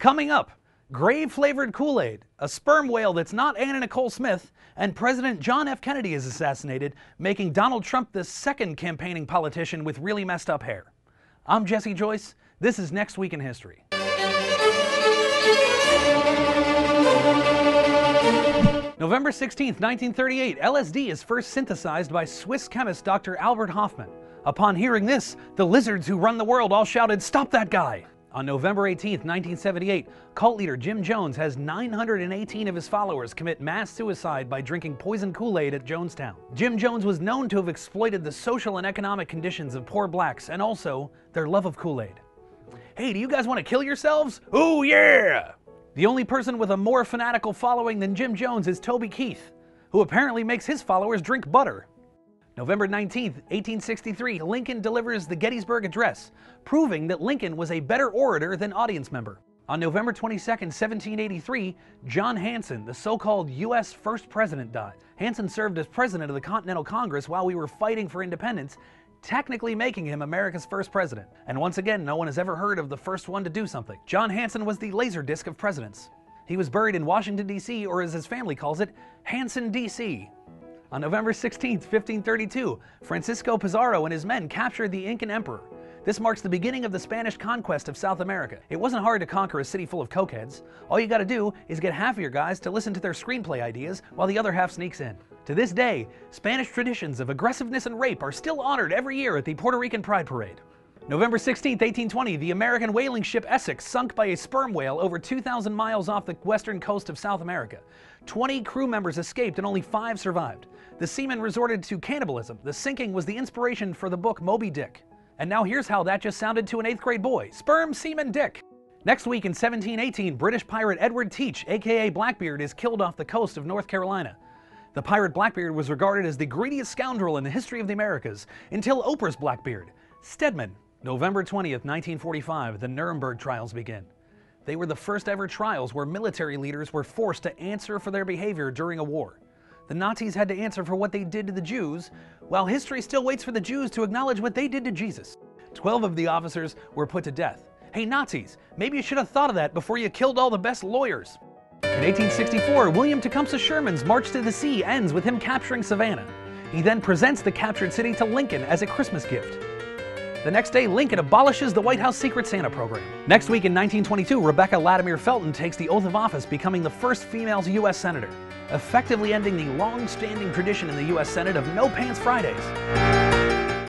Coming up, grave-flavored Kool-Aid, a sperm whale that's not Anna Nicole Smith, and President John F. Kennedy is assassinated, making Donald Trump the second campaigning politician with really messed up hair. I'm Jesse Joyce. This is Next Week in History. November 16, 1938, LSD is first synthesized by Swiss chemist Dr. Albert Hofmann. Upon hearing this, the lizards who run the world all shouted, "Stop that guy!" On November 18, 1978, cult leader Jim Jones has 918 of his followers commit mass suicide by drinking poison Kool-Aid at Jonestown. Jim Jones was known to have exploited the social and economic conditions of poor blacks and also their love of Kool-Aid. Hey, do you guys want to kill yourselves? Oh yeah! The only person with a more fanatical following than Jim Jones is Toby Keith, who apparently makes his followers drink butter. November 19, 1863, Lincoln delivers the Gettysburg Address, proving that Lincoln was a better orator than audience member. On November 22, 1783, John Hanson, the so-called U.S. first president, died. Hanson served as president of the Continental Congress while we were fighting for independence, technically making him America's first president. And once again, no one has ever heard of the first one to do something. John Hanson was the Laserdisc of presidents. He was buried in Washington, D.C., or as his family calls it, Hanson, D.C. On November 16, 1532, Francisco Pizarro and his men captured the Incan emperor. This marks the beginning of the Spanish conquest of South America. It wasn't hard to conquer a city full of cokeheads. All you gotta do is get half of your guys to listen to their screenplay ideas while the other half sneaks in. To this day, Spanish traditions of aggressiveness and rape are still honored every year at the Puerto Rican Pride Parade. November 16, 1820, the American whaling ship Essex sunk by a sperm whale over 2,000 miles off the western coast of South America. 20 crew members escaped and only 5 survived. The seamen resorted to cannibalism. The sinking was the inspiration for the book Moby Dick. And now here's how that just sounded to an 8th grade boy. Sperm, semen, dick. Next week in 1718, British pirate Edward Teach, aka Blackbeard, is killed off the coast of North Carolina. The pirate Blackbeard was regarded as the greediest scoundrel in the history of the Americas, until Oprah's Blackbeard, Stedman. November 20th, 1945, the Nuremberg trials begin. They were the first ever trials where military leaders were forced to answer for their behavior during a war. The Nazis had to answer for what they did to the Jews, while history still waits for the Jews to acknowledge what they did to Jesus. 12 of the officers were put to death. Hey Nazis, maybe you should have thought of that before you killed all the best lawyers. In 1864, William Tecumseh Sherman's March to the Sea ends with him capturing Savannah. He then presents the captured city to Lincoln as a Christmas gift. The next day, Lincoln abolishes the White House Secret Santa program. Next week in 1922, Rebecca Latimer Felton takes the oath of office, becoming the first female U.S. Senator, effectively ending the long-standing tradition in the U.S. Senate of No Pants Fridays.